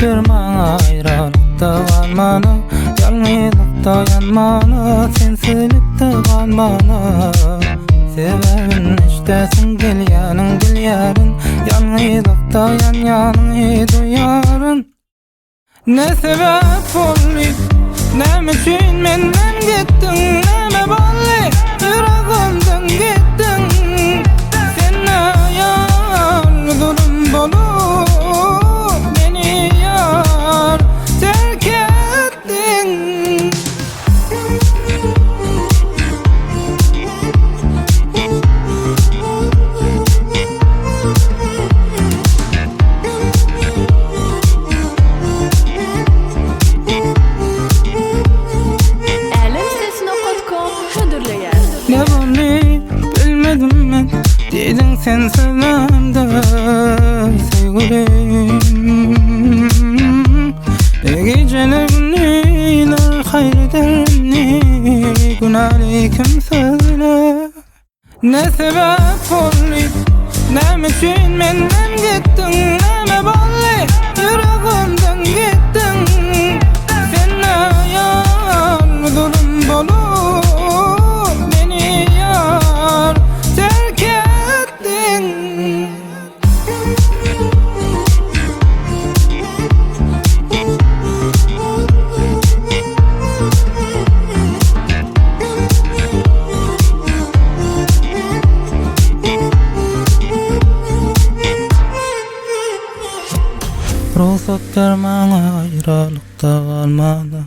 bir maňa aýralypda galmana, ýalňyzlykda ýanmana, sensizlikde galmana. Sebäbin işdesin gelýäniň bilýärin, ýalňyzlykda ýanyň duýaryn. Ne sebäp boldy, näme üçin menden gitdiň, näme boldy, ýüregimden gitdiň. Sen näýär zulüm bolup, meni ýar terk etdiň. Ne boldy bilmedim men, diýdiň sen sözlemde sevgilim. Geceler günler hayır ederni, günahly kimseler. Ne sebäp boldy, näme üçin menden gitdiň, näme boldy, ýüregimden gitdiň. Sen näýär zulüm bolup, meni ýar terk etdiň. Ruhsat bermäň aýralykda galmana,